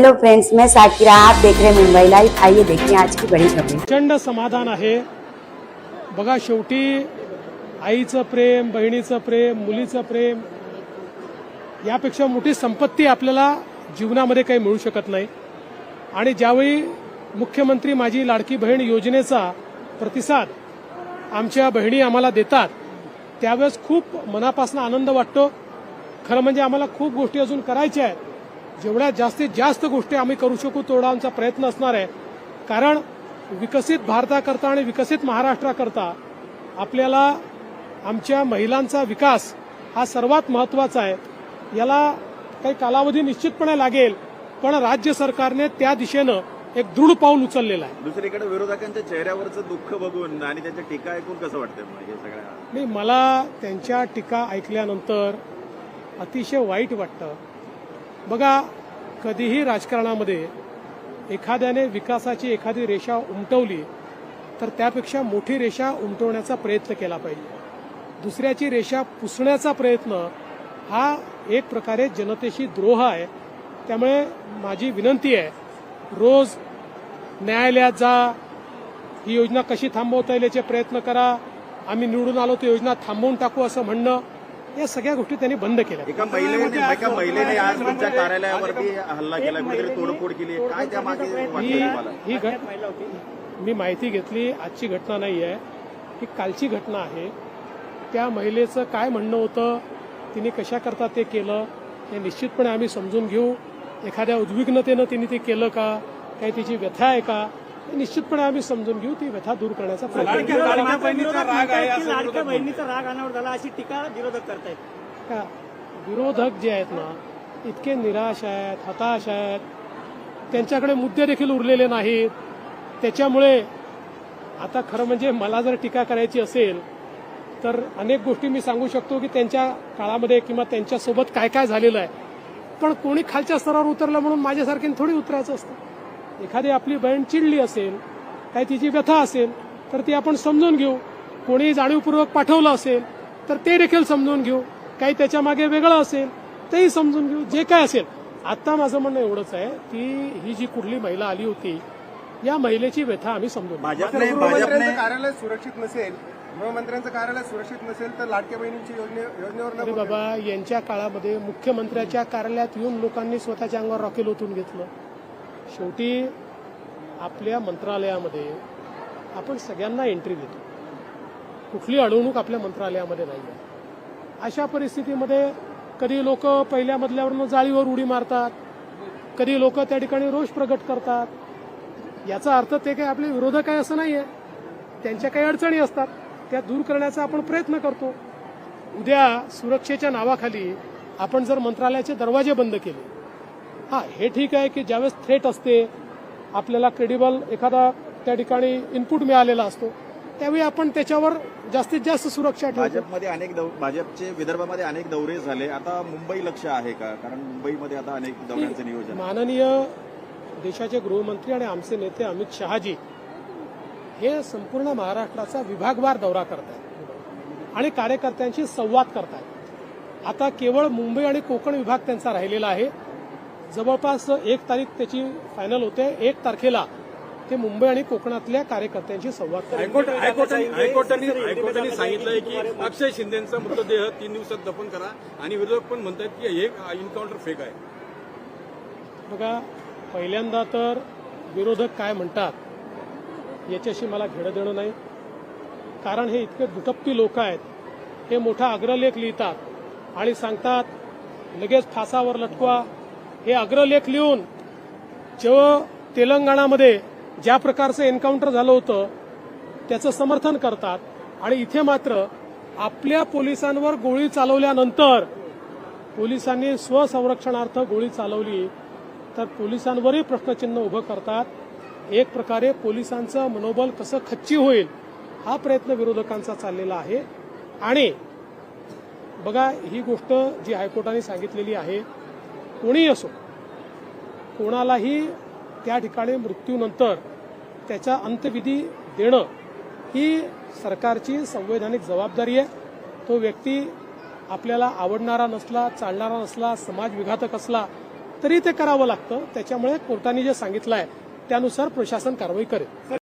Hello friends, मैं साकिरा, आप देख रहे हैं मुंबई लाइव। आइए देखिए आज की बड़ी खबरें। प्रचंड समाधान आहे। बघा, शेवटी आईचं प्रेम, बहिणीचं प्रेम, मुलीचं प्रेम यापेक्षा मोठी संपत्ती आपल्याला जीवनामध्ये काही मिळू शकत नाही। आणि ज्यावेळी मुख्यमंत्री माझी लाडकी बहीण योजनेचा प्रतिसाद आमच्या बहिणी आम्हाला देतात त्यावेळेस खूप मनापासून आनंद वाटतो। खरं म्हणजे आम्हाला खूप गोष्टी अजून करायच्या आहेत। जेवढ्या जास्तीत जास्त गोष्टी आम्ही करू शकू तेवढा आमचा प्रयत्न असणार आहे। कारण विकसित भारताकरता आणि विकसित महाराष्ट्राकरता आपल्याला आमच्या महिलांचा विकास हा सर्वात महत्त्वाचा आहे। याला काही कालावधी निश्चितपणे लागेल, पण राज्य सरकारने त्या दिशेनं एक दृढ पाऊल उचललेलं आहे। दुसरीकडे विरोधकांच्या चेहऱ्यावरचं दुःख बघून आणि त्यांच्या टीका ऐकून कसं वाटतं हे सगळ्या? नाही, मला त्यांच्या टीका ऐकल्यानंतर अतिशय वाईट वाटतं। बघा, कधीही राजकारणामध्ये एखाद्याने विकासाची एखादी रेषा उमटवली तर त्यापेक्षा मोठी रेषा उमटवण्याचा प्रयत्न केला पाहिजे। दुसऱ्याची रेषा पुसण्याचा प्रयत्न हा एक प्रकारे जनतेशी द्रोह आहे। त्यामुळे माझी विनंती आहे, रोज न्यायालयात जा, ही योजना कशी थांबवता येईल याचे प्रयत्न करा, आम्ही निवडून आलो तर योजना थांबवून टाकू असं म्हणणं, या सगळ्या गोष्टी त्यांनी बंद केल्या। एका महिलेने आज तुमच्या कार्यालयावरती हल्ला केला, कुठेतरी तोडफोड केली, काय त्या मागे मी माहिती घेतली। आजची घटना नाही आहे, ही कालची घटना आहे। त्या महिलेचं काय म्हणणं होतं, तिने कशा करता ते केलं हे निश्चितपणे आम्ही समजून घेऊ। एखाद्या उद्विग्नतेनं तिने ते केलं का, काही तिची व्यथा आहे का, हे निश्चितपणे आम्ही समजून घेऊ। ती व्यथा दूर करण्याचा प्रयत्न करू। लाडक्या बहिणीचा राग अनावर झाला अशी टीका विरोधक करतायत का? विरोधक जे आहेत ना, इतके निराश आहेत, हताश आहेत, त्यांच्याकडे मुद्दे देखील उरलेले नाहीत। त्याच्यामुळे आता खरं म्हणजे मला जर टीका करायची असेल तर अनेक गोष्टी मी सांगू शकतो की त्यांच्या काळामध्ये किंवा त्यांच्यासोबत काय काय झालेलं आहे, पण कोणी खालच्या स्तरावर उतरलं म्हणून माझ्यासारख्याने थोडी उतरायचं असतं। एखादी आपली बहीण चिडली असेल, काही तिची व्यथा असेल तर ती आपण समजून घेऊ। कोणी जाणीवपूर्वक पाठवलं असेल तर ते देखील समजून घेऊ। काही त्याच्या मागे वेगळं असेल तेही समजून घेऊ। जे काय असेल, आता माझं म्हणणं एवढंच आहे की ही जी कुठली महिला आली होती, या महिलेची व्यथा आम्ही समजून गृहमंत्र्यांचं कार्यालय सुरक्षित नसेल, गृहमंत्र्यांचं कार्यालय सुरक्षित नसेल तर लाडक्या बहिणींची योजनेवर अरे बाबा, यांच्या काळामध्ये मुख्यमंत्र्याच्या कार्यालयात येऊन लोकांनी स्वतःच्या अंगावर रॉकेल ओतून घेतलं। शेवटी आपल्या मंत्रालयामध्ये आपण सगळ्यांना एंट्री देतो, कुठली अडवणूक आपल्या मंत्रालयामध्ये नाही आहे। अशा परिस्थितीमध्ये कधी लोक पहिल्या मजल्यावरून जाळीवर उडी मारतात, कधी लोक त्या ठिकाणी रोष प्रगट करतात। याचा अर्थ ते काही आपले विरोधक आहे असं नाही आहे, त्यांच्या काही अडचणी असतात, त्या दूर करण्याचा आपण प्रयत्न करतो। उद्या सुरक्षेच्या नावाखाली आपण जर मंत्रालयाचे दरवाजे बंद केले, हे ठीक आहे की ज्यावेळेस थ्रेट असते, आपल्याला क्रेडिबल एखादा त्या ठिकाणी इनपुट मिळालेला असतो, त्यावेळी आपण त्याच्यावर जास्तीत जास्त सुरक्षा ठेवतो। भाजपचे विदर्भामध्ये अनेक दौरे झाले, आता मुंबई लक्ष आहे का? कारण मुंबईमध्ये आता अनेक दौऱ्यांचं नियोजन। माननीय देशाचे गृहमंत्री आणि आमचे नेते अमित शहाजी हे संपूर्ण महाराष्ट्राचा विभागवार दौरा करतात आणि कार्यकर्त्यांशी संवाद करतात। आता केवळ मुंबई आणि कोकण विभाग त्यांचा राहिलेला आहे। जवळपास 1 तारीख त्याची फायनल होते। 1 तारखेला ते मुंबई आणि कोकणातल्या कार्यकर्त्यांशी संवाद करतात। हायकोर्टाने सांगितलंय की अक्षय शिंदेचा मृतदेह 3 दिवसात दफन करा, आणि विरोधक पण म्हणतात की हे एन्काउंटर फेक आहे। बघा, पहिल्यांदा तर विरोधक काय म्हणतात याच्याशी मला घेणं देणं नाही, कारण हे इतके दुटप्पी लोक आहेत। हे मोठा अग्रलेख लिहितात आणि सांगतात लगेच फासावर लटकवा। हे अग्रलेख लिहून जेव्हा तेलंगणामध्ये ज्या प्रकारचं एन्काउंटर झालं होतं त्याचं समर्थन करतात, आणि इथे मात्र आपल्या पोलिसांवर गोळी चालवल्यानंतर पोलिसांनी स्वसंरक्षणार्थ गोळी चालवली तर पोलिसांवरही प्रश्नचिन्ह उभं करतात। एक प्रकारे पोलिसांचं मनोबल कसं खच्ची होईल हा प्रयत्न विरोधकांचा चाललेला आहे। आणि बघा, ही गोष्ट जी हायकोर्टाने सांगितलेली आहे, कोणीही असो, कोणालाही त्या ठिकाणी मृत्यूनंतर त्याचा अंत्यविधी देणं ही सरकारची संवैधानिक जबाबदारी आहे। तो व्यक्ती आपल्याला आवडणारा नसला, चालणारा नसला, समाज विघातक असला तरी ते करावं लागतं. त्याच्यामुळे कोर्टाने जे सांगितलं आहे त्यानुसार प्रशासन कारवाई करेल.